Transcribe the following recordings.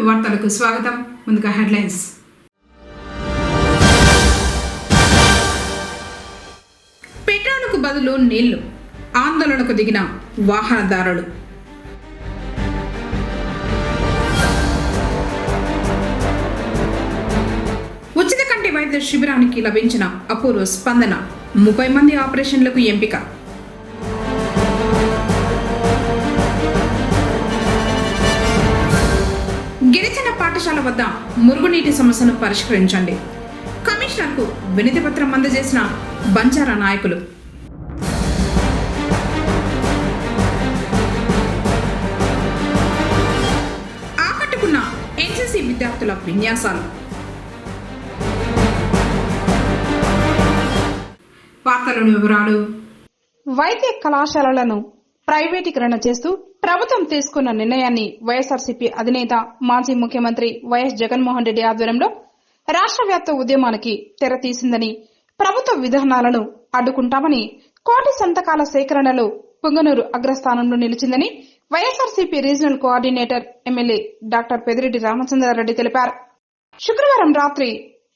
వార్తలకు స్వాగతం. ముందుగా హెడ్లైన్స్. పెట్రోలుకు బదులు నీళ్లు, ఆందోళనకు దిగిన వాహనదారులు. ఉచిత కంటి వైద్య శిబిరానికి లభించిన అపూర్వ స్పందన, 30 మంది ఆపరేషన్లకు ఎంపిక. గిరిజన పాఠశాల వద్ద మురుగునీటి సమస్యను పరిష్కరించండి. కమిషనర్కు వినతి పత్రం అందజేసిన బంజారా నాయకులు. ఆకట్టుకున్న ఎన్సీసీ విద్యార్థుల విన్యాసాలు. వార్తలోని వివరాలు. వైద్య కళాశాలలను ప్రైవేటీకరణ చేస్తూ ప్రభుత్వం తీసుకున్న నిర్ణయాన్ని వైఎస్ఆర్సీపీ అధినేత మాజీ ముఖ్యమంత్రి వైఎస్ జగన్మోహన్ రెడ్డి ఆధ్వర్యంలో రాష్ట్ర వ్యాప్త ఉద్యమానికి తెరతీసిందని, ప్రభుత్వ విధానాలను అడ్డుకుంటామని, కోటి సంతకాల సేకరణలో పుంగనూరు అగ్రస్థానంలో నిలిచిందని YSRCP regional coordinator MLA doctor Peddireddy Ramachandra Reddy తెలిపారు. శుక్రవారం రాత్రి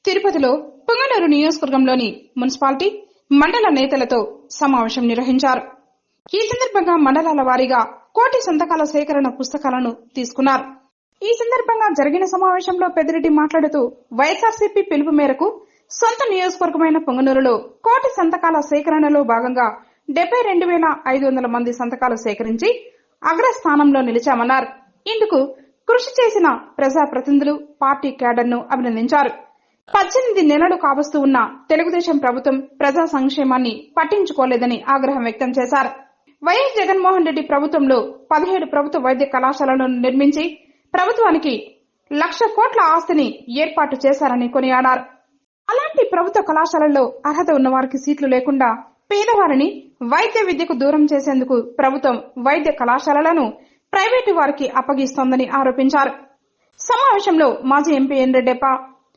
తిరుపతిలో పుంగనూరు నియోజకవర్గంలోని మున్సిపాలిటీ, మండల నేతలతో సమావేశం నిర్వహించారు. ఈ సందర్భంగా మండలాల వారీగా కోటి సంతకాల సేకరణ పుస్తకాలను తీసుకున్నారు. ఈ సందర్భంగా జరిగిన సమావేశంలో పెద్దిరెడ్డి మాట్లాడుతూ, వైఎస్ఆర్సీపీ పిలుపు మేరకు సొంత నియోజకవర్గమైన పొంగనూరులో కోటి సంతకాల సేకరణలో భాగంగా 72,500 మంది సంతకాలు సేకరించి అగ్రస్థానంలో నిలిచామన్నారు. ఇందుకు కృషి చేసిన ప్రజాప్రతినిధులు, పార్టీ క్యాడర్ను అభినందించారు. 18 నెలలు కావస్తూ ఉన్న తెలుగుదేశం ప్రభుత్వం ప్రజా సంక్షేమాన్ని పట్టించుకోలేదని ఆగ్రహం వ్యక్తం చేశారు. వైఎస్ జగన్మోహన్ రెడ్డి ప్రభుత్వంలో 17 ప్రభుత్వ వైద్య కళాశాలలను నిర్మించి ప్రభుత్వానికి 1,00,000 కోట్ల ఆస్తిని ఏర్పాటు చేశారని కొనియాడారు. అలాంటి ప్రభుత్వ కళాశాలల్లో అర్హత ఉన్న వారికి సీట్లు లేకుండా పేదవారిని వైద్య విద్యకు దూరం చేసేందుకు ప్రభుత్వం వైద్య కళాశాలలను ప్రైవేటు వారికి అప్పగిస్తోందని ఆరోపించారు. సమావేశంలో మాజీ ఎంపీ ఎన్ రెడ్డెప్ప,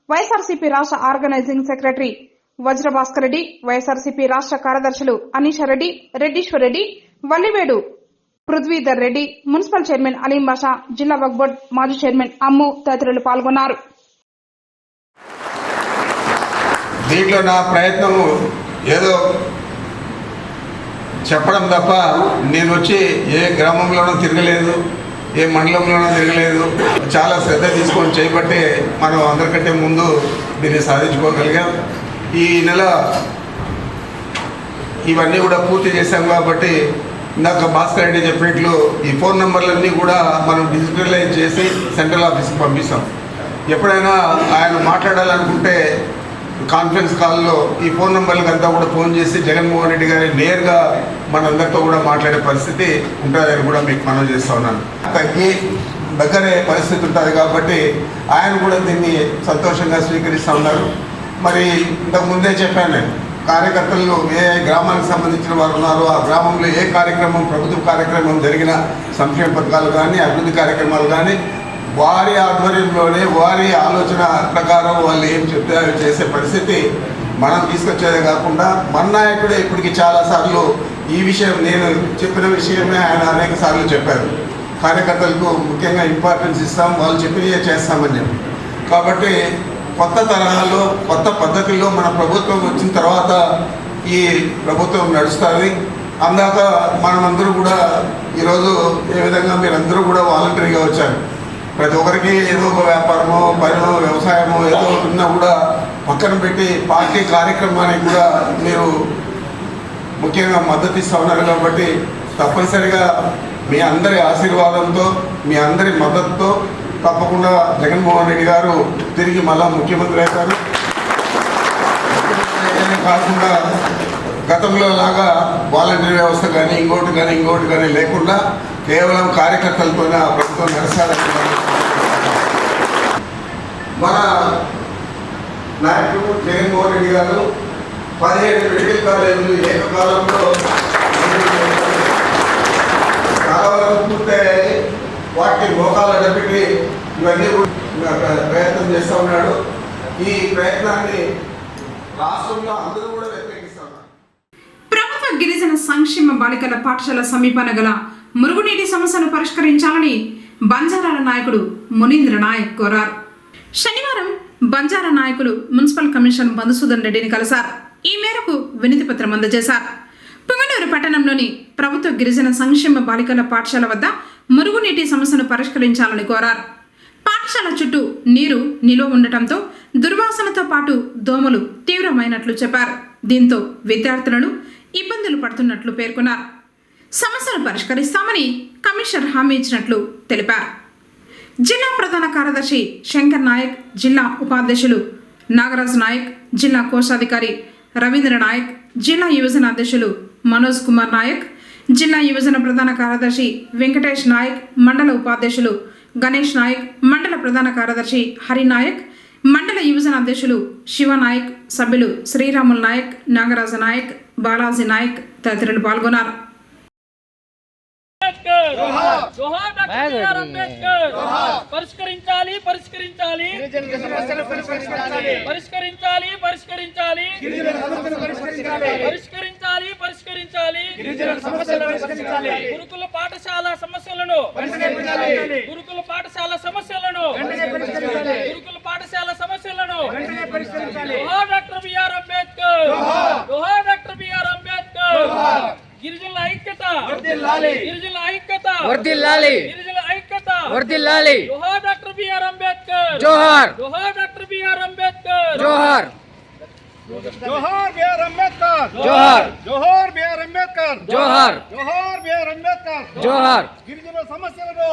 వైఎస్ఆర్సీపీ రాష్ట్ర ఆర్గనైజింగ్ సెక్రటరీ వజ్రభాస్కర్ రెడ్డి, వైఎస్ఆర్సీపీ రాష్ట్ర కార్యదర్శులు అనీషారెడ్డి, రెడ్డీశ్వర్ రెడ్డి, వల్లివేడు పృథ్వీధర్ రెడ్డి, మున్సిపల్ చైర్మన్ అలీం బాషా, జిల్లా వక్ఫ్ బోర్డు మాజీ చైర్మన్ అమ్ము తదితరులు పాల్గొన్నారు. దీంట్లో నా ప్రయత్నం ఏదో చెప్పడం తప్ప నేను వచ్చి ఏ గ్రామంలోనూ తిరగలేదు, ఏ మండలంలోనూ తిరగలేదు. చాలా శ్రద్ధ తీసుకొని చేయబట్టే మనం అందరికంటే ముందు దీన్ని సాధించుకోగలిగాం. ఈ నెల ఇవన్నీ కూడా పూర్తి చేశాం కాబట్టి ఇందాక భాస్కర్ రెడ్డి చెప్పినట్లు ఈ ఫోన్ నెంబర్లన్నీ కూడా మనం డిజిటలైజ్ చేసి సెంట్రల్ ఆఫీస్కి పంపిస్తాం. ఎప్పుడైనా ఆయన మాట్లాడాలనుకుంటే కాన్ఫరెన్స్ కాల్లో ఈ ఫోన్ నెంబర్లకు అంతా కూడా ఫోన్ చేసి జగన్మోహన్ రెడ్డి గారి నేరుగా మనందరితో కూడా మాట్లాడే పరిస్థితి ఉంటుందని కూడా మీకు మనవి చేస్తూ ఉన్నాను. తగ్గి దగ్గరే పరిస్థితి ఉంటుంది కాబట్టి ఆయన కూడా దీన్ని సంతోషంగా స్వీకరిస్తూ ఉన్నారు. మరి ఇంతకుముందే చెప్పాను నేను, కార్యకర్తలు ఏ గ్రామానికి సంబంధించిన వారు ఉన్నారో ఆ గ్రామంలో ఏ కార్యక్రమం, ప్రభుత్వ కార్యక్రమం జరిగిన సంక్షేమ పథకాలు కానీ అభివృద్ధి కార్యక్రమాలు కానీ వారి ఆధ్వర్యంలోనే వారి ఆలోచన ప్రకారం వాళ్ళు ఏం చెప్తే అవి చేసే పరిస్థితి మనం తీసుకొచ్చేదే కాకుండా మన నాయకుడే ఇప్పటికి చాలాసార్లు ఈ విషయం, నేను చెప్పిన విషయమే ఆయన అనేక సార్లు చెప్పారు. కార్యకర్తలకు ముఖ్యంగా ఇంపార్టెన్స్ ఇస్తాం, వాళ్ళు చెప్పినవే చేస్తామని చెప్పి. కాబట్టి కొత్త తరహాలో కొత్త పద్ధతిలో మన ప్రభుత్వం వచ్చిన తర్వాత ఈ ప్రభుత్వం నడుస్తుంది. అందాక మనమందరూ కూడా ఈరోజు ఏ విధంగా మీరందరూ కూడా వాలంటరీగా వచ్చారు. ప్రతి ఒక్కరికి ఏదో ఒక వ్యాపారమో, పనో, వ్యవసాయమో ఏదో ఉన్నా కూడా పక్కన పెట్టి పార్టీ కార్యక్రమానికి కూడా మీరు ముఖ్యంగా మద్దతు ఇస్తూ ఉన్నారు. కాబట్టి తప్పనిసరిగా మీ అందరి ఆశీర్వాదంతో, మీ అందరి మద్దతుతో తప్పకుండా జగన్మోహన్ రెడ్డి గారు తిరిగి మళ్ళా ముఖ్యమంత్రి అవుతారు. కాకుండా గతంలో లాగా వాలంటీర్ వ్యవస్థ కానీ ఇంకోటి కానీ లేకుండా కేవలం కార్యకర్తలతోనే ఆ ప్రభుత్వం నడుస్తారని మన నాయకుడు జగన్మోహన్ రెడ్డి గారు 17 మెడికల్ కాలేజీలు ఏకకాలంలో చాలా వరకు పూర్తయ్యాయి. వాటికి మోకాలు అడ్డపెట్టి ఇవన్నీ ప్రయత్నం చేస్తూ ఉన్నాడు. ఈ ప్రయత్నాన్ని రాష్ట్రంలో అందరూ కూడా వ్యతిరేకిస్తూ ఉన్నారు. ప్రభుత్వ గిరిజన సంక్షేమ బాలికల పాఠశాల సమీపాన గల మురుగునీటి సమస్యను పరిష్కరించాలని బంజారాల నాయకుడు మునీంద్ర నాయక్ కోరారు. శనివారం బంజారా నాయకులు మున్సిపల్ కమిషనర్ మధుసూదన్ రెడ్డిని కలిశారు. ఈ మేరకు వినతి పత్రం అందజేశారు. పుంగనూరు పట్టణంలోని ప్రభుత్వ గిరిజన సంక్షేమ బాలికల పాఠశాల వద్ద మురుగునీటి సమస్యను పరిష్కరించాలని కోరారు. పాఠశాల చుట్టూ నీరు నిలువ ఉండటంతో దుర్వాసనతో పాటు దోమలు తీవ్రమైనట్లు చెప్పారు. దీంతో విద్యార్థులను ఇబ్బందులు పడుతున్నట్లు పేర్కొన్నారు. సమస్యను పరిష్కరిస్తామని కమిషనర్ హామీ ఇచ్చినట్లు తెలిపారు. జిల్లా ప్రధాన కార్యదర్శి శంకర్ నాయక్, జిల్లా ఉపాధ్యక్షులు నాగరాజ్ నాయక్, జిల్లా కోశాధికారి రవీంద్ర నాయక్, జిల్లా యువజన అధ్యక్షులు మనోజ్ కుమార్ నాయక్, జిల్లా యువజన ప్రధాన కార్యదర్శి వెంకటేష్ నాయక్, మండల ఉపాధ్యక్షులు గణేష్ నాయక్, మండల ప్రధాన కార్యదర్శి హరి నాయక్, మండల యువజన అధ్యక్షులు శివనాయక్, సభ్యులు శ్రీరాముల్ నాయక్, నాగరాజ నాయక్, బాలాజీ నాయక్ తదితరులు పాల్గొన్నారు. పరిష్కరించాలి పరిష్కరించాలి పరిష్కరించాలి పరిష్కరించాలి పరిష్కరించాలి పరిష్కరించాలి గురుకుల పాఠశాల సమస్యలను గురుకుల పాఠశాల సమస్యలను గురుకుల పాఠశాల సమస్యలను doctor BR Ambedkar doctor BR Ambedkar గిరిజనుల ఐక్యత గిరిజనుల ఐక్యత వర్ధిల్లాలి గిరిజనుల ఐక్యత వర్ధిల్లాలి జోహార్ డాక్టర్ బిఆర్ అంబేద్కర్ జోహార్ జోహార్ డాక్టర్ బిఆర్ అంబేద్కర్ జోహార్ జోహార్ బిఆర్ అంబేద్కర్ జోహార్ జోహార్ బిఆర్ అంబేద్కర్ జోహార్ జోహార్ బిఆర్ అంబేద్కర్ జోహార్ గిరిజన సమస్యలను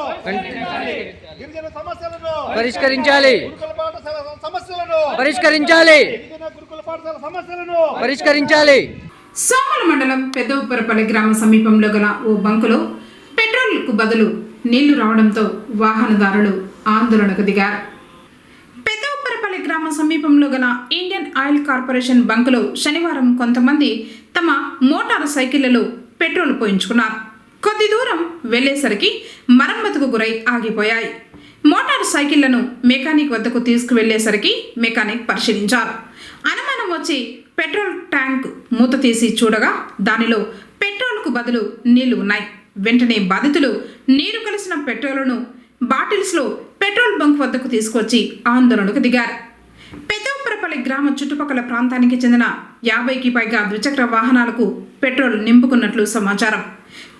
గిరిజన సమస్యలను పరిష్కరించాలి గురుకుల పాఠశాల సమస్యలను పరిష్కరించాలి గిరిజన గురుకుల పాఠశాల సమస్యలను పరిష్కరించాలి. సోమల మండలం పెద్ద ఉప్పరపల్లి గ్రామ సమీపంలో గల ఓ బంకులో పెట్రోల్కు బదులు నీళ్లు రావడంతో వాహనదారులు ఆందోళనకు దిగారు. పెద్ద ఉప్పరపల్లి గ్రామ సమీపంలో గల ఇండియన్ ఆయిల్ కార్పొరేషన్ బంకులో శనివారం కొంతమంది తమ మోటారు సైకిళ్లలో పెట్రోల్ పోయించుకున్నారు. కొద్ది దూరం వెళ్లేసరికి మరమ్మతుకు గురై ఆగిపోయాయి. మోటారు సైకిళ్లను మెకానిక్ వద్దకు తీసుకువెళ్లేసరికి మెకానిక్ పరిశీలించారు. అనుమానం వచ్చి పెట్రోల్ ట్యాంక్ మూత తీసి చూడగా దానిలో పెట్రోల్కు బదులు నీళ్లు ఉన్నాయి. వెంటనే బాధితులు నీరు కలిసిన పెట్రోల్ను బాటిల్స్లో పెట్రోల్ బంక్ వద్దకు తీసుకొచ్చి ఆందోళనకు దిగారు. పెద్దపరపల్లి గ్రామ చుట్టుపక్కల ప్రాంతానికి చెందిన 50కి పైగా ద్విచక్ర వాహనాలకు పెట్రోల్ నింపుకున్నట్లు సమాచారం.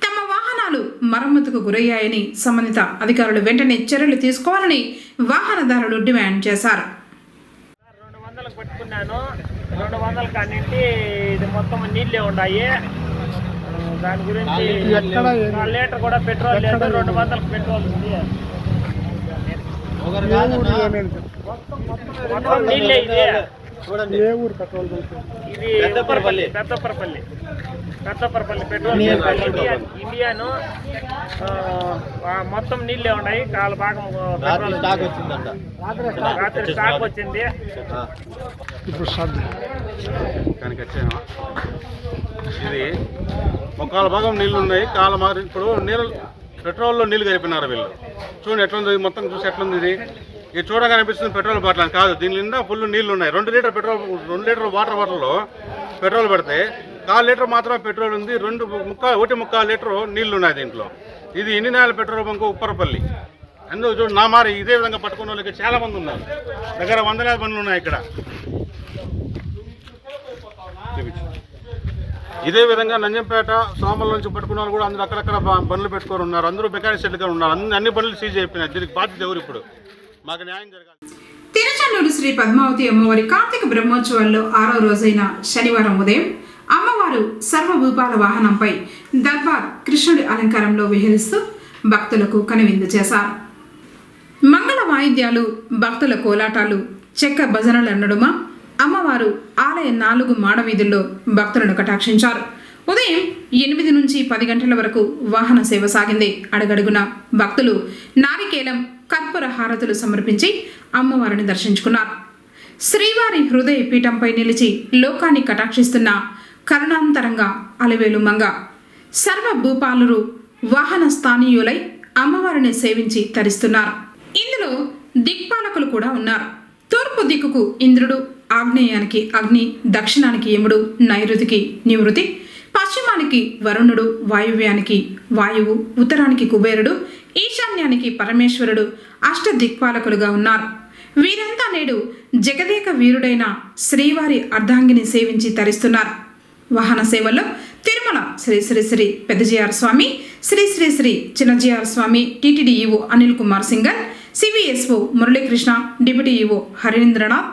తమ వాహనాలు మరమ్మతుకు గురయ్యాయని సంబంధిత అధికారులు వెంటనే చర్యలు తీసుకోవాలని వాహనదారులు డిమాండ్ చేశారు. 200 పట్టుకున్నాను. 200 కానింటి ఇది మొత్తం నీళ్ళే ఉన్నాయి. దాని గురించి లీటర్ కూడా పెట్రోల్ లేదు. 200 పెట్రోల్ ఉంది. మొత్తం నీళ్ళే ఇది. ఇది పెద్దపరపల్లి పెట్రోల్ ఇండియాను మొత్తం నీళ్ళే ఉన్నాయి. కాలు భాగం పెట్రోల్ రాత్రి స్టాక్ వచ్చింది. ఇది ఒక భాగం నీళ్లు ఉన్నాయి. ఇప్పుడు నీళ్ళు పెట్రోల్లో నీళ్లు కలిపినారు వీళ్ళు. చూడండి ఎట్లుంది, మొత్తం చూసి ఎట్లుంది. ఇది చూడగా అనిపిస్తుంది పెట్రోల్ బాటిల్ అని కాదు. దీని నిండా ఫుల్ నీళ్లు ఉన్నాయి. 2 లీటర్ పెట్రోల్, 2 లీటర్ వాటర్ బాటిల్లో పెట్రోల్ పడితే 1/4 లీటర్ మాత్రమే పెట్రోల్ ఉంది. 1.25 లీటర్ నీళ్లు ఉన్నాయి దీంట్లో. ఇది Indian oil petrol bunk Upparapalli. అందులో చూడు నా మారి ఇదే విధంగా పట్టుకున్న వాళ్ళకి చాలా మంది ఉన్నారు. దగ్గర 100 బండ్లు ఉన్నాయి ఇక్కడ. ఇదే విధంగా నంజంపేట సోమల నుంచి పట్టుకున్న వాళ్ళు కూడా అందరూ అక్కడక్కడ బండ్లు పెట్టుకొని ఉన్నారు. అందరూ మెకానిక్ షెడ్గా ఉన్నారు. అన్ని బండ్లు సీజ్ అయిపోయినాయి. దీనికి బాధ్యత ఎవరు? ఇప్పుడు మాకు న్యాయం జరగాలి. తిరుచానూరు శ్రీ పద్మావతి అమ్మవారి కార్తీక బ్రహ్మోత్సవాల్లో 6వ రోజైన శనివారం ఉదయం అమ్మవారు సర్వభూపాల వాహనంపై దర్బార్ కృష్ణుడి అలంకారంలో విహరిస్తూ భక్తులకు కనువిందు చేశారు. మంగళ వాయిద్యాలు, భక్తుల కోలాటాలు, చెక్క భజనల నడుమ అమ్మవారు ఆలయ 4 మాడ వీధుల్లో భక్తులను కటాక్షించారు. ఉదయం 8 నుంచి 10 గంటల వరకు వాహన సేవ సాగింది. అడుగడుగున భక్తులు నారికేలం, కర్పూర హారతులు సమర్పించి అమ్మవారిని దర్శించుకున్నారు. శ్రీవారి హృదయ పీఠంపై నిలిచి లోకాన్ని కటాక్షిస్తున్న కరుణాంతరంగా అలవేలు మంగ సర్వభూపాలురు వాహన స్థానీయులై అమ్మవారిని సేవించి తరిస్తున్నారు. ఇందులో దిక్పాలకులు కూడా ఉన్నారు. తూర్పు దిక్కుకు ఇంద్రుడు, ఆగ్నేయానికి అగ్ని, దక్షిణానికి యముడు, నైరుతికి నివృతి, పశ్చిమానికి వరుణుడు, వాయువ్యానికి వాయువు, ఉత్తరానికి కుబేరుడు, ఈశాన్యానికి పరమేశ్వరుడు, అష్టదిక్పాలకులుగా ఉన్నారు. వీరంతా నేడు జగదేక వీరుడైన శ్రీవారి అర్ధాంగిని సేవించి తరిస్తున్నారు. వాహన సేవల్లో Tirumala Sri Sri Sri Peddajeeyar Swami, Sri Sri Sri Chinnajeeyar Swami, TTD EO Anil Kumar Singhal, CVSO Muralikrishna, deputy EO Harindranath,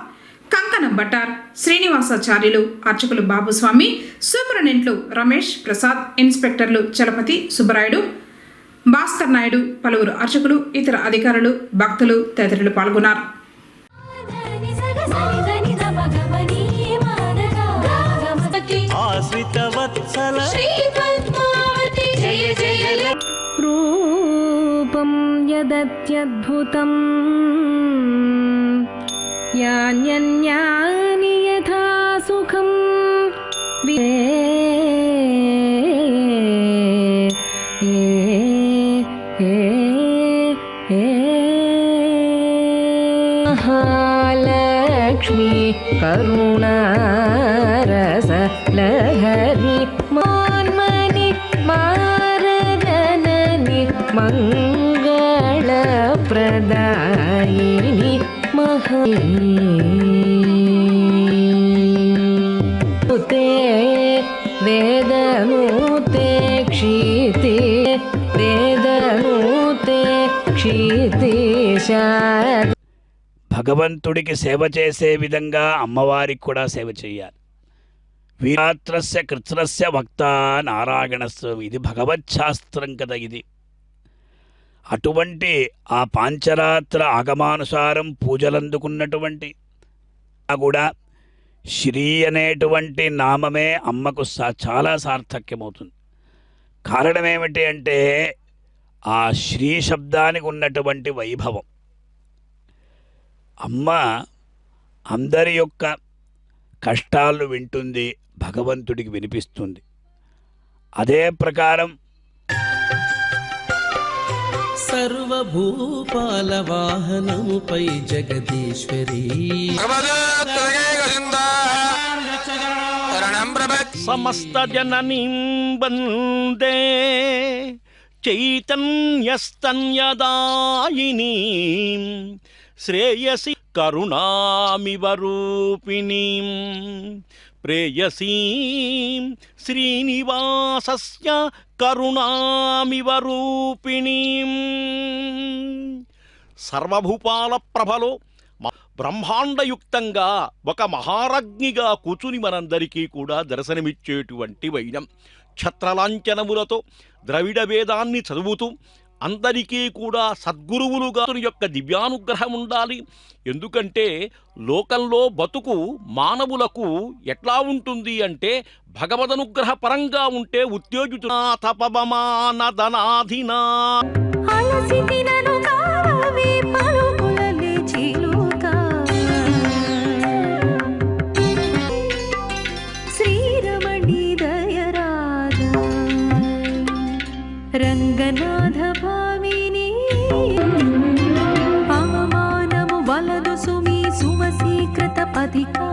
Kankana Bhattar, Srinivasacharyulu, అర్చకులు బాబుస్వామి, సూపరింటెండెంట్లు రమేష్ ప్రసాద్, ఇన్స్పెక్టర్లు చలపతి సుబ్బరాయుడు, భాస్కర్ నాయుడు, పలువురు అర్చకులు, ఇతర అధికారులు, భక్తులు తదితరులు పాల్గొన్నారు. రూపం యదత్యద్భుతం యాన్యన్యాని యథా సుఖం మహాలక్ష్మి కరుణారస లహరి మాన్మని మారగనని మంగళ ప్రదాయిని మహతే వేదనూతే క్షితి వేదనూతే క్షితిశ. భగవంతుడికి సేవ చేసే విధంగా అమ్మవారికి కూడా సేవ చేయాలి. వీరాత్రస్య కృత్స్నస్య భక్త నారాయణస్వ, ఇది భగవచ్ఛాస్త్రం కదా. ఇది అటువంటి ఆ పాంచరాత్ర ఆగమానుసారం పూజలందుకున్నటువంటి కూడా శ్రీ అనేటువంటి నామమే అమ్మకు చాలా సార్థక్యమవుతుంది. కారణం ఏమిటి అంటే ఆ శ్రీ శబ్దానికి ఉన్నటువంటి వైభవం. అమ్మ అందరి యొక్క కష్టాలు వింటుంది, భగవంతుడికి వినిపిస్తుంది. అదే ప్రకారం సర్వభూపాల వాహనముపై జగదీశ్వరి సమస్త జననీం వందే చైతన్యస్తన్యదాయినీం శ్రేయసి కరుణామివ రూపిణీం ప్రేయసీం శ్రీనివాసస్య కరుణామివ రూపిణీం. సర్వభూపాల ప్రభలో బ్రహ్మాండయుక్తంగా ఒక మహారాజ్ఞిగా కూచుని మనందరికీ కూడా దర్శనమిచ్చేటువంటి వైనం ఛత్రలాంఛనములతో ద్రవిడ వేదాన్ని చదువుతూ అందరికీ కూడా సద్గురువులుగా యొక్క దివ్యానుగ్రహం ఉండాలి. ఎందుకంటే లోకంలో బతుకు మానవులకు ఎట్లా ఉంటుంది అంటే భగవదనుగ్రహ పరంగా ఉంటే ఉత్తేజితున తపవమానదనాధినా రంగనాథ భామిని అవమానము వలదు సుమి సువసీకృత పథికా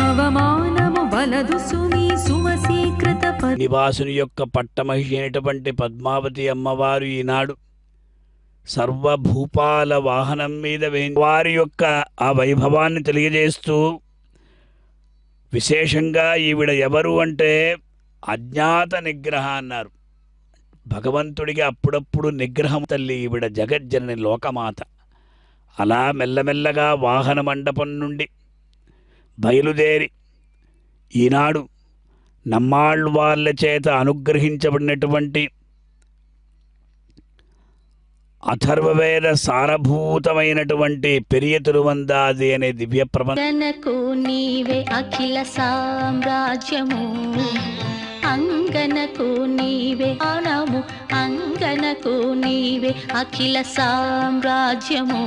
అవమానము వలదు సుమి సువసీకృత నివాసుని యొక్క పట్టమహిషి అయినటువంటి పద్మావతి అమ్మవారు ఈనాడు సర్వభూపాల వాహనం మీద వారి యొక్క ఆ వైభవాన్ని తెలియజేస్తూ విశేషంగా ఈవిడ ఎవరు అంటే అజ్ఞాత నిగ్రహ అన్నారు. భగవంతుడికి అప్పుడప్పుడు నిగ్రహం తల్లి ఈవిడ జగజ్జనని లోకమాత. అలా మెల్లమెల్లగా వాహన మండపం నుండి బయలుదేరి ఈనాడు నమ్మాళ్ళ చేత అనుగ్రహించబడినటువంటి అథర్వవేద సారభూతమైనటువంటి పెరియ తిరువందాది అనే దివ్య ప్రబంధనకు నీవే అఖిల సామ్రాజ్యము అంగనకు నీవే అనము అంగనకు నీవే అఖిల సామ్రాజ్యము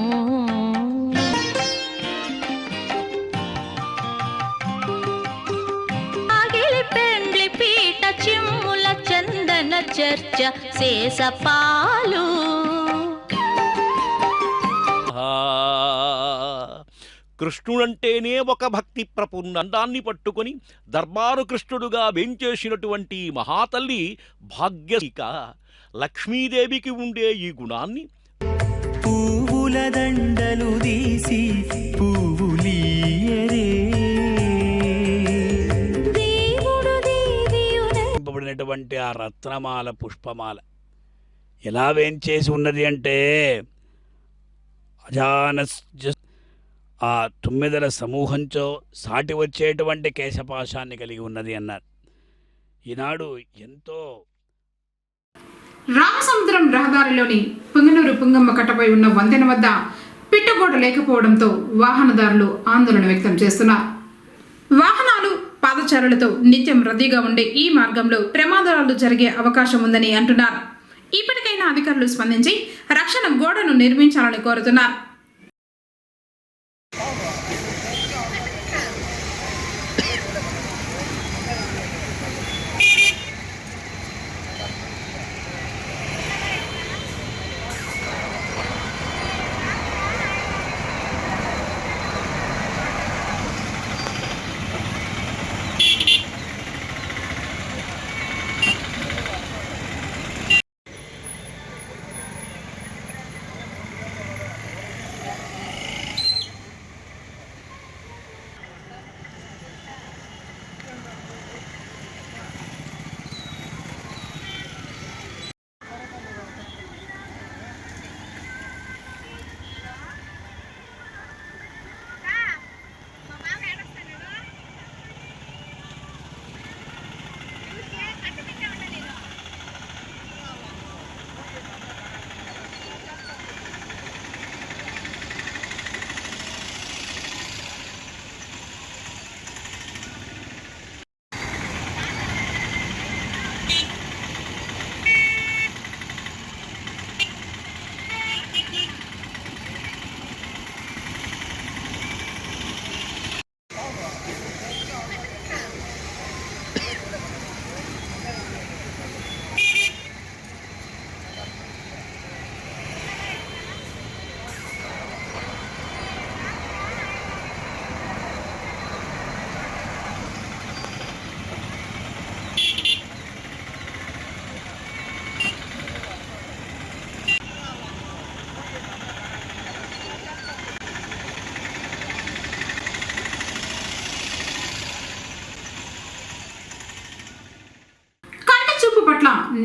అగిలి పెండ్లి పీట చిమ్ముల చందన చర్చ శేషపాలు కృష్ణుడంటేనే ఒక భక్తి ప్రపున్నందాన్ని పట్టుకొని దర్బారు కృష్ణుడుగా వేంచేసినటువంటి మహాతల్లి భాగ్యశిక లక్ష్మీదేవికి ఉండే ఈ గుణాన్ని పువ్వుల దండలు తీసి పువ్వులీయరే పడినటువంటి ఆ రత్నమాల పుష్పమాల ఎలా వేంచేసి ఉన్నది అంటే ఆ తుమ్మెదల సమూహంతో సాటి వచ్చేటువంటి కేశపాశాన్ని కలిగి ఉన్నది అన్నారు. ఈనాడు ఎంతో రామసముద్రం రహదారిలోని పుంగనూరు పుంగమ్మ కట్టపై ఉన్న వంతెన వద్ద పిట్టగోడ లేకపోవడంతో వాహనదారులు ఆందోళన వ్యక్తం చేస్తున్నారు. వాహనాలు పాదచారులతో నిత్యం రద్దీగా ఉండే ఈ మార్గంలో ప్రమాదాలు జరిగే అవకాశం ఉందని అంటున్నారు. ఇప్పటికైనా అధికారులు స్పందించి రక్షణ గోడను నిర్మించాలని కోరుతున్నారు.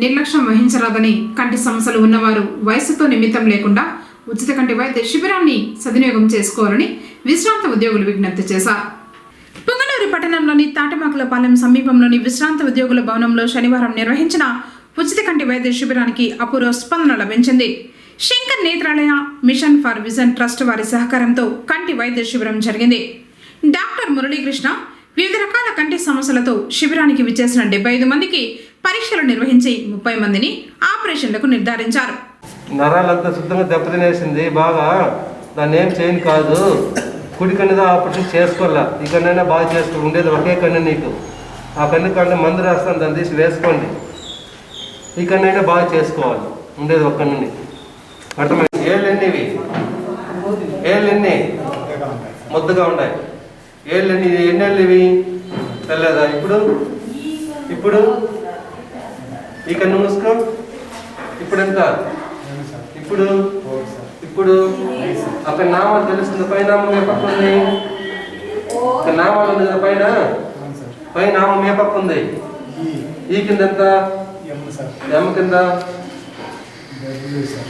నిర్లక్ష్యం వహించరాదని కంటి సమస్యలు ఉన్నవారు వయసుతో నిమిత్తం లేకుండా ఉచిత కంటి వైద్య శిబిరాన్ని సద్వినియోగం చేసుకోవాలని విశ్రాంత ఉద్యోగులు విజ్ఞప్తి చేశారు. పుంగనూరు పట్టణంలోని తాటిమాకులపాలెం సమీపంలోని విశ్రాంత ఉద్యోగుల భవనంలో శనివారం నిర్వహించిన ఉచిత కంటి వైద్య శిబిరానికి అపూర్వ స్పందన లభించింది. Shankar Netralaya mission for vision trust వారి సహకారంతో కంటి వైద్య శిబిరం జరిగింది. డాక్టర్ మురళీకృష్ణ వివిధ రకాల కంటి సమస్యలతో శిబిరానికి విచ్చేసిన 75 మందికి పరీక్షలు నిర్వహించి 30 మందిని ఆపరేషన్లకు నిర్ధారించారు. నరాలంతా శుద్ధంగా దెబ్బతినేసింది బాగా, దాన్ని ఏం చేయను కాదు, కుడి కన్నుగా ఆపరేషన్ చేసుకోవాలా, ఈ కన్నైనా బాగా చేసుకోవాలి, ఉండేది ఒకే కన్ను నీకు, ఆ కన్ను కన్నా మందు రాస్తాను దాన్ని తీసి వేసుకోండి, ఈ కన్నైనా బాగా చేసుకోవాలి, ఉండేది ఒక కన్ను నీకు. అర్థమైంది? ఏళ్ళెన్నివి? ఏళ్ళెన్ని? ముద్దగా ఉన్నాయి. ఏళ్ళెన్ని? ఎన్నేళ్ళు ఇవి? తెల్లదా? ఇప్పుడు ఈ కన్ను మూసుకో. ఇప్పుడు ఎంత? ఇప్పుడు అక్కడ నామాలు తెలుస్తుంది. పై నామం ఏ పక్క ఉంది? ఇక్కడ నామాలు ఉంది కదా పైన, పై నామం ఏ పక్క ఉంది? ఈ కింద ఎంత? ఎమ్ కింద.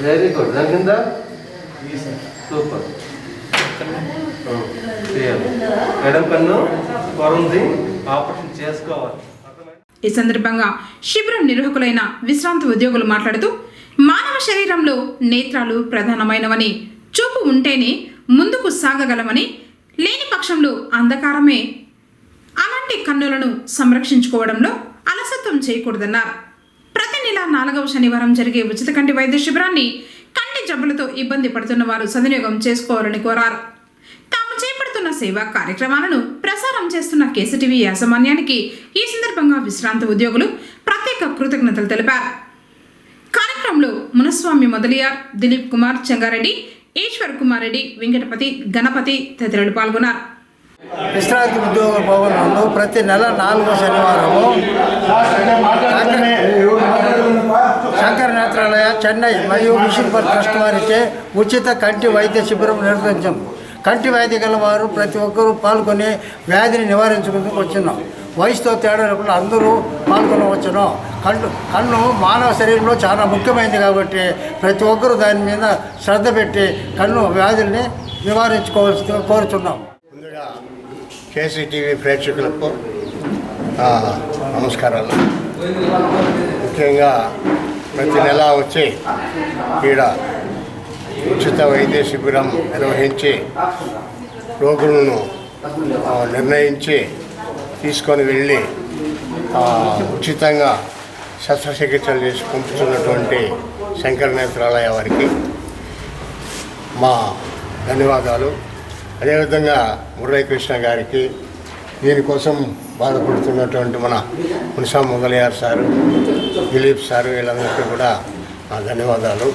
Very good. దాని కింద సూపర్. ఎడం కన్ను వరుంది, ఆపరేషన్ చేసుకోవాలి. ఈ సందర్భంగా శిబిరం నిర్వాహకులైన విశ్రాంతి ఉద్యోగులు మాట్లాడుతూ, మానవ శరీరంలో నేత్రాలు ప్రధానమైనవని, చూపు ఉంటేనే ముందుకు సాగగలమని, లేని పక్షంలో అంధకారమే. అలాంటి కన్నులను సంరక్షించుకోవడంలో అలసత్వం చేయకూడదన్నారు. ప్రతి నెల 4వ శనివారం జరిగే ఉచిత కంటి వైద్య శిబిరాన్ని కంటి జబ్బులతో ఇబ్బంది పడుతున్న వారు సద్వినియోగం చేసుకోవాలని కోరారు. తాము చేపడుతున్న సేవా కార్యక్రమాలను ప్రసారం చేస్తున్న కేసీటీవీ యాజమాన్యానికి ఈ సందర్భంగా విశ్రాంతి ఉద్యోగులు ప్రత్యేక కృతజ్ఞతలు తెలిపారు. కార్యక్రమంలో మునస్వామి మొదలియార్, దిలీప్ కుమార్, చెంగారెడ్డి, ఈశ్వర్ కుమార్ రెడ్డి, వెంకటపతి, గణపతి తదితరులు పాల్గొన్నారు. విశ్రాంతి ఉద్యోగ భవనంలో ప్రతి నెల 4వ శనివారము శంకర నేత్రాలయ చెన్నై మరియు మిషన్ ఫర్ ట్రస్ట్ వారిచే ఉచిత కంటి వైద్య శిబిరం నిర్వహించాం. కంటి వ్యాధి గల వారు ప్రతి ఒక్కరూ పాల్గొని వ్యాధిని నివారించుకుంటూ వచ్చినాం. వయసుతో తేడా లేకుండా అందరూ పాల్గొనవచ్చును. కన్ను మానవ శరీరంలో చాలా ముఖ్యమైనది కాబట్టి ప్రతి ఒక్కరూ దాని మీద శ్రద్ధ పెట్టి కన్ను వ్యాధుల్ని నివారించుకోవాల్సిందిగా కోరుతున్నాం. ముందుగా కేసీటీవీ ప్రేక్షకులకు నమస్కారాలు. ముఖ్యంగా ప్రతి నెల వచ్చి ఈడ ఉచిత వైద్య శిబిరం నిర్వహించి రోగులను నిర్ణయించి తీసుకొని వెళ్ళి ఉచితంగా శస్త్రచికిత్సలు చేసి పంపుతున్నటువంటి శంకర నేత్రాలయ వారికి మా ధన్యవాదాలు. అదేవిధంగా మురళీకృష్ణ గారికి, దీనికోసం బాధపడుతున్నటువంటి మన మున్సా మొగలియార్ సారు, దిలీప్ సారు, వీళ్ళందరికీ కూడా నా ధన్యవాదాలు.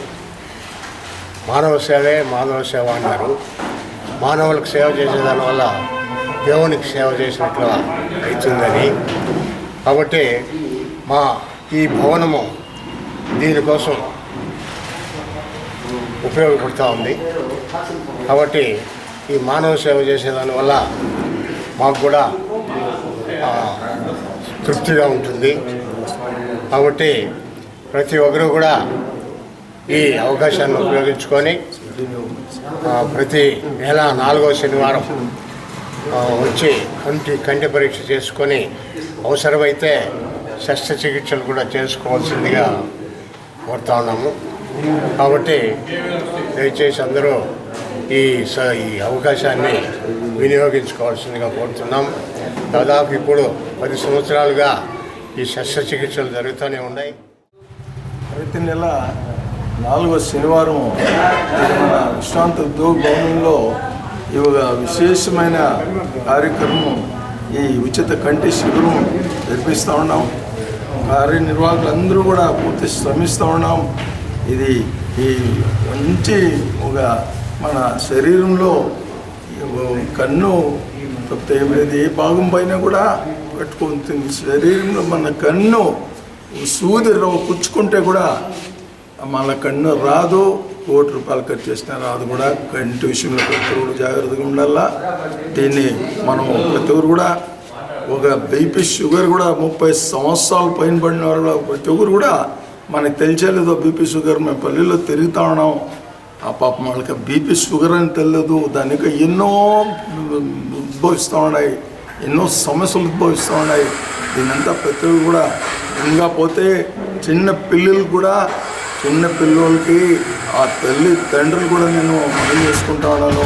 మానవ సేవే మాధవ సేవ అన్నారు. మానవులకు సేవ చేసేదానివల్ల దేవునికి సేవ చేసినట్లు అవుతుందని, కాబట్టి మా ఈ భవనము దీనికోసం ఉపయోగపడుతూ ఉంది. కాబట్టి ఈ మానవ సేవ చేసేదానివల్ల మాకు కూడా తృప్తిగా ఉంటుంది. కాబట్టి ప్రతి ఒక్కరూ కూడా ఈ అవకాశాన్ని ఉపయోగించుకొని ప్రతి నెల 4వ శనివారం వచ్చి కంటి పరీక్ష చేసుకొని అవసరమైతే శస్త్రచికిత్సలు కూడా చేసుకోవాల్సిందిగా కోరుతా ఉన్నాము. కాబట్టి దయచేసి అందరూ ఈ అవకాశాన్ని వినియోగించుకోవాల్సిందిగా కోరుతున్నాం. దాదాపు ఇప్పుడు 10 సంవత్సరాలుగా ఈ శస్త్రచికిత్సలు జరుగుతూనే ఉన్నాయి. ప్రతి నెల 4వ శనివారం మన విశ్రాంత ఉద్యోగ భవనంలో ఈ విశేషమైన కార్యక్రమం, ఈ ఉచిత కంటి శిబిరం జరిపిస్తూ ఉన్నాం. కార్యనిర్వాహకులందరూ కూడా పూర్తి శ్రమిస్తూ ఉన్నాం. ఇది ఈ మంచి ఒక మన శరీరంలో కన్ను తప్పితే ఏ భాగం పైన కూడా పెట్టుకుంటుంది. శరీరంలో మన కన్ను సూది పుచ్చుకుంటే కూడా మన కన్ను రాదు. ₹1,00,000 ఖర్చు చేసినా రాదు కూడా. కంటి విషయంలో ప్రతి ఒక్కరు జాగ్రత్తగా ఉండాలా. దీన్ని మనం ప్రతి ఒక్కరు కూడా ఒక బీపీ షుగర్ కూడా 30 సంవత్సరాలు పైన పడిన వాళ్ళు ప్రతి ఒక్కరు కూడా మనకు తెలిసేలేదో బీపీ షుగర్. మేము పల్లెల్లో తిరుగుతూ ఉన్నాం. ఆ పాపం వాళ్ళకి బీపీ షుగర్ అని తెలియదు. దానికి ఎన్నో ఉద్భవిస్తూ ఉన్నాయి, ఎన్నో సమస్యలు ఉద్భవిస్తూ ఉన్నాయి. దీనంతా ప్రతి ఒక్కరు కూడా ఇంకా పోతే చిన్న పిల్లలకి ఆ తండ్రులు కూడా నేను మనం చేసుకుంటా ఉన్నాను.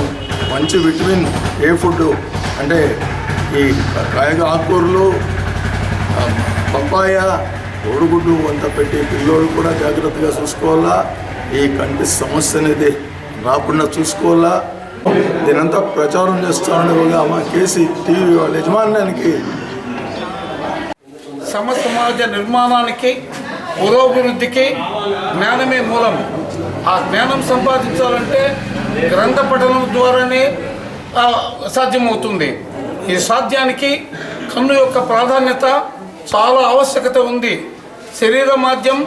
మంచి విటమిన్ ఏ ఫుడ్ అంటే ఈ కాయగా ఆకుకూరలు, పప్పాయ, కోడిగుడ్డు అంతా పెట్టి పిల్లోళ్ళు కూడా జాగ్రత్తగా చూసుకోవాలా. ఈ కంటి సమస్య అనేది రాకుండా చూసుకోవాలా. దీనంతా ప్రచారం చేస్తూ ఉండేవాళ్ళ మా కేసీటీవీ వాళ్ళ యజమాన్యానికి సమాజ నిర్మాణానికి, పురోభివృద్ధికి జ్ఞానమే మూలం. ఆ జ్ఞానం సంపాదించాలంటే గ్రంథ పఠనం ద్వారానే సాధ్యమవుతుంది. ఈ సాధ్యానికి కన్ను యొక్క ప్రాధాన్యత చాలా ఆవశ్యకత ఉంది. శరీర మాధ్యం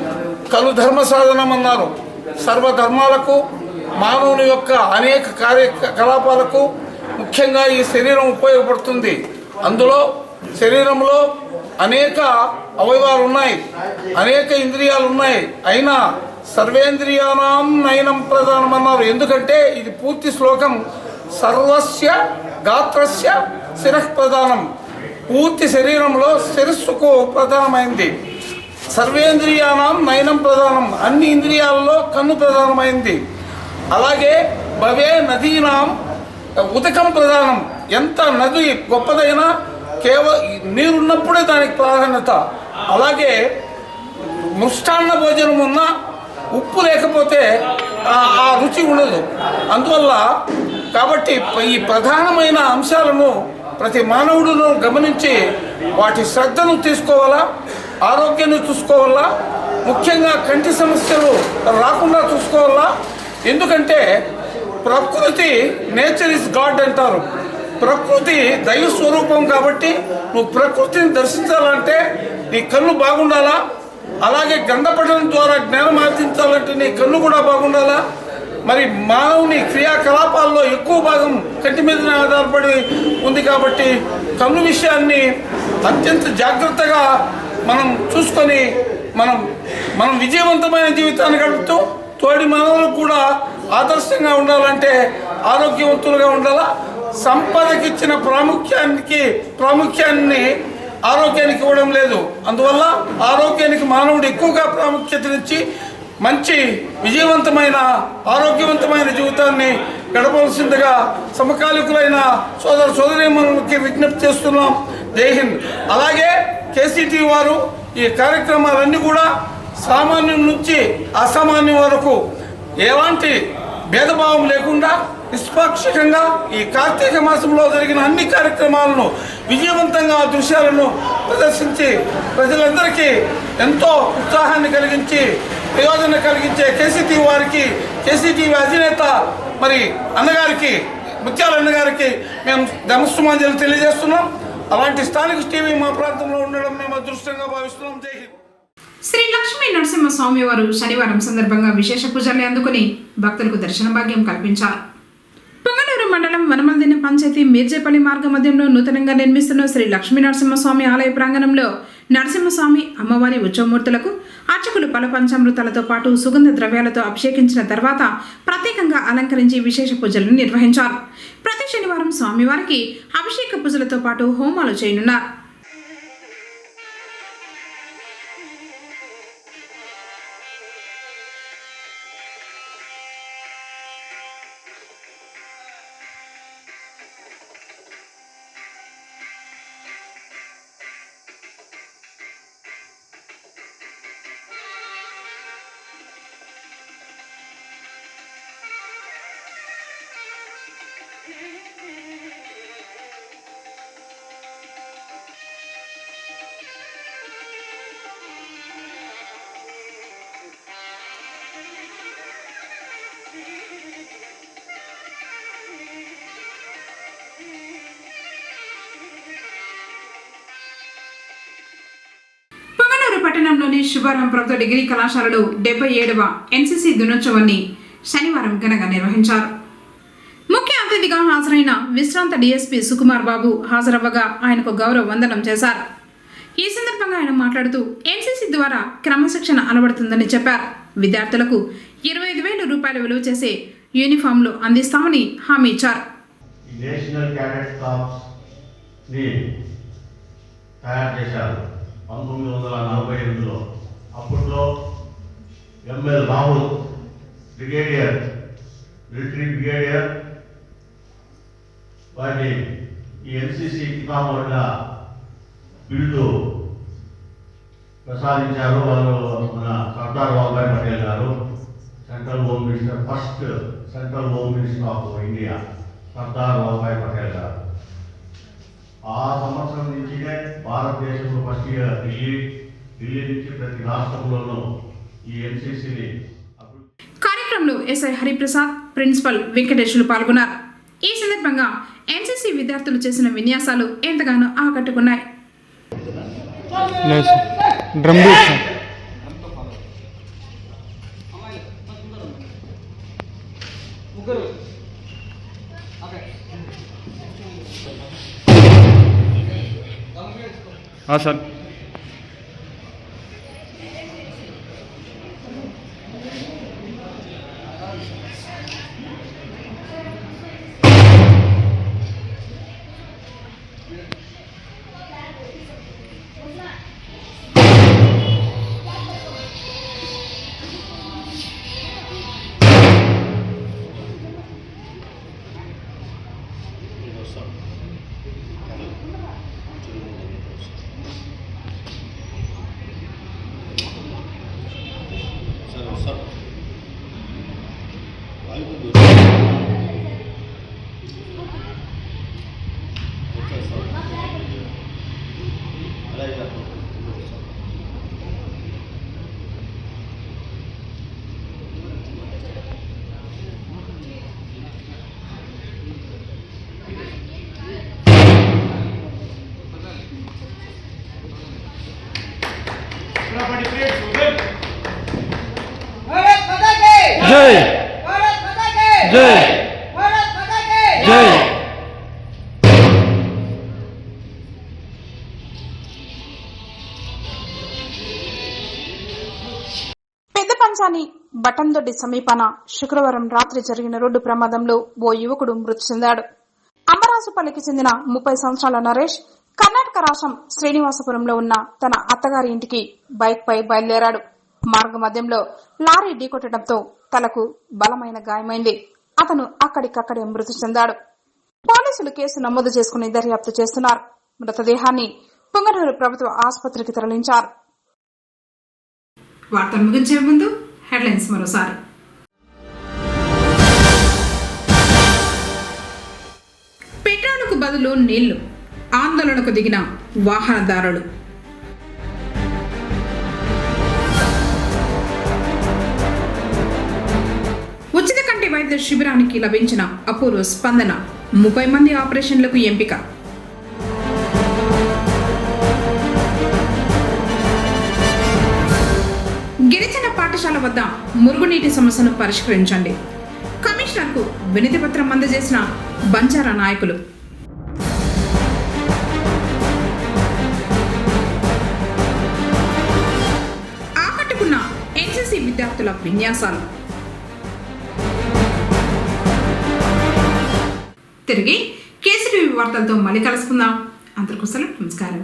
కలు ధర్మ సాధనం అన్నారు. సర్వధర్మాలకు, మానవుని యొక్క అనేక కార్యకలాపాలకు ముఖ్యంగా ఈ శరీరం ఉపయోగపడుతుంది. అందులో శరీరంలో అనేక అవయవాలు ఉన్నాయి, అనేక ఇంద్రియాలు ఉన్నాయి. అయినా సర్వేంద్రియానాం నయనం ప్రధానం అన్నారు. ఎందుకంటే ఇది పూర్తి శ్లోకం సర్వస్య గాత్రస్య శిరః ప్రధానం. పూర్తి శరీరంలో శిరస్సుకు ప్రధానమైంది. సర్వేంద్రియానాం నయనం ప్రధానం, అన్ని ఇంద్రియాలలో కన్ను ప్రధానమైంది. అలాగే భవే నదీనాం ఉదకం ప్రధానం. ఎంత నది గొప్పదైనా కేవలం నీరున్నప్పుడే దానికి ప్రాధాన్యత. అలాగే మృష్టాన్న భోజనం ఉన్నా ఉప్పు లేకపోతే ఆ రుచి ఉండదు. అందువల్ల కాబట్టి ఈ ప్రధానమైన అంశాలను ప్రతి మానవుడును గమనించి వాటి శ్రద్ధను తీసుకోవాలా, ఆరోగ్యాన్ని చూసుకోవాలా, ముఖ్యంగా కంటి సమస్యలు రాకుండా చూసుకోవాలా. ఎందుకంటే ప్రకృతి నేచర్ ఇస్ గాడ్ అంటారు. ప్రకృతి దైవ స్వరూపం కాబట్టి నువ్వు ప్రకృతిని దర్శించాలంటే నీ కళ్ళు బాగుండాలా, అలాగే గంధపడడం ద్వారా జ్ఞానం ఆర్జించాలంటే నీ కళ్ళు కూడా బాగుండాలా. మరి మానవుని క్రియాకలాపాల్లో ఎక్కువ భాగం కంటి మీద ఆధారపడి ఉంది కాబట్టి కళ్ళు విషయాన్ని అత్యంత జాగ్రత్తగా మనం చూసుకొని మనం విజయవంతమైన జీవితాన్ని గడుపుతూ తోటి మానవులకు కూడా ఆదర్శంగా ఉండాలంటే ఆరోగ్యవంతులుగా ఉండాలా. సంపదకి ఇచ్చిన ప్రాముఖ్యాన్ని ఆరోగ్యానికి ఇవ్వడం లేదు. అందువల్ల ఆరోగ్యానికి మానవుడు ఎక్కువగా ప్రాముఖ్యతనిచ్చి మంచి విజయవంతమైన ఆరోగ్యవంతమైన జీవితాన్ని గడపవలసిందిగా సమకాలికులైన సోదరీమణులకి విజ్ఞప్తి చేస్తున్నాం. జై హింద్. అలాగే కేసీటీ వారు ఈ కార్యక్రమాలన్నీ కూడా సామాన్యం నుంచి అసామాన్యం వరకు ఎలాంటి భేదభావం లేకుండా నిష్పాక్షికంగా ఈ కార్తీక మాసంలో జరిగిన అన్ని కార్యక్రమాలను విజయవంతంగా దృశ్యాలను ప్రదర్శించి ప్రజలందరికీ ఎంతో ఉత్సాహాన్ని కలిగించి ప్రయోజనం కలిగించే కేసీటీ వారికి, కేసీటీ అధినేత మరి అన్నగారికి, ముత్యాల అన్నగారికి మేము నమస్సుమాంజలి తెలియజేస్తున్నాం. అలాంటి స్థానిక టీవీ మా ప్రాంతంలో ఉండడం మేము అదృష్టంగా భావిస్తున్నాం. జై హింద్. శ్రీ లక్ష్మీ నరసింహస్వామి వారు శనివారం సందర్భంగా విశేష పూజల్ని అందుకుని భక్తులకు దర్శన భాగ్యం కల్పించారు. పొంగనూరు మండలం వనమల్దిన పంచాయతీ మీర్జేపల్లి మార్గ మధ్యంలో నూతనంగా నిర్మిస్తున్న శ్రీ లక్ష్మీ నరసింహస్వామి ఆలయ ప్రాంగణంలో నరసింహస్వామి అమ్మవారి ఉత్సవమూర్తులకు అర్చకులు పలు పంచామృతాలతో పాటు సుగంధ ద్రవ్యాలతో అభిషేకించిన తర్వాత ప్రత్యేకంగా అలంకరించి విశేష పూజలను నిర్వహించారు. ప్రతి శనివారం స్వామివారికి అభిషేక పూజలతో పాటు హోమాలు చేయనున్నారు. పట్టణంలోని శుభారం ప్రభుత్వ డిగ్రీ కళాశాలలో 77వ ఎన్సీసీ దినోత్సవాన్ని శనివారం ఘనంగా నిర్వహించారు. ముఖ్య అతిథిగా హాజరైన విశ్రాంత డీఎస్పీ సుకుమార్ బాబు హాజరవ్వగా ఆయనకు గౌరవ వందనం చేశారు. ఈ సందర్భంగా ఆయన మాట్లాడుతూ ఎన్సీసీ ద్వారా క్రమశిక్షణ అలవడుతుందని చెప్పారు. విద్యార్థులకు 25,000 రూపాయలు విలువ చేసే యూనిఫామ్లు అందిస్తామని హామీ ఇచ్చారు. నేషనల్ క్యాడెట్ కార్ప్స్ ని తయారు చేశారు 1948లో. అప్పట్లో ML Rahul brigadier, military brigadier వారిని ఈ ఎన్సీసీ పితామహుడిగా బిరుదు ప్రసాదించారు. వాళ్ళు మన సర్దార్ వల్లభాయ్ పటేల్ గారు, central home minister, first central home minister of India Sardar Vallabhbhai Patel గారు. ఆ సంవత్సరం నుంచినే భారతదేశంలో ఫస్ట్ ఇయర్ ఢిల్లీ నుంచి ప్రతి రాష్ట్రంలోనూ ఈ ఎన్సీసీని. కార్యక్రమంలో ఎస్ఐ హరిప్రసాద్, ప్రిన్సిపల్ వెంకటేశ్వరులు పాల్గొన్నారు. ఈ సందర్భంగా ఎన్సీసీ విద్యార్థులు చేసిన విన్యాసాలు ఎంతగానో ఆకట్టుకున్నాయి. Sir okay sir. జై జై జై పెద్ద పంచాని బటన్దొడ్డి సమీపాన శుక్రవారం రాత్రి జరిగిన రోడ్డు ప్రమాదంలో ఓ యువకుడు మృతి చెందాడు. అమరాసుపల్లికి చెందిన 30 సంవత్సరాల నరేష్ కర్ణాటక రాష్ట్రం శ్రీనివాసపురంలో ఉన్న తన అత్తగారి ఇంటికి బైక్ పై బయలుదేరాడు. మార్గ మధ్యంలో లారీ ఢీకొట్టడంతో తలకు బలమైన గాయమైంది. అతను అక్కడికక్కడే మృతి చెందాడు. పోలీసులు కేసు నమోదు చేసుకుని దర్యాప్తు చేస్తున్నారు. మృతదేహాన్ని పుంగనూరు ప్రభుత్వ ఆసుపత్రికి తరలించారు. వార్తలు ముగించే ముందు హెడ్లైన్స్ మరోసారి. పెట్రోలుకు బదులు నీళ్లు, ఆందోళనకు దిగిన వాహనదారులు. ఉచిత కంటి వైద్య శిబిరానికి లభించిన అపూర్వ స్పందన, 30 మంది ఆపరేషన్లకు ఎంపిక. గిరిజన పాఠశాల వద్ద మురుగునీటి సమస్యను పరిష్కరించండి. కమిషనర్కు వినతి పత్రం అందజేసిన బంజారా నాయకులు. ఆకట్టుకున్న ఎన్సీసీ విద్యార్థుల విన్యాసాలు. తిరిగి కేసీటీవీ వార్తలతో మళ్ళీ కలుసుకుందాం. అందరికీ నమస్కారం.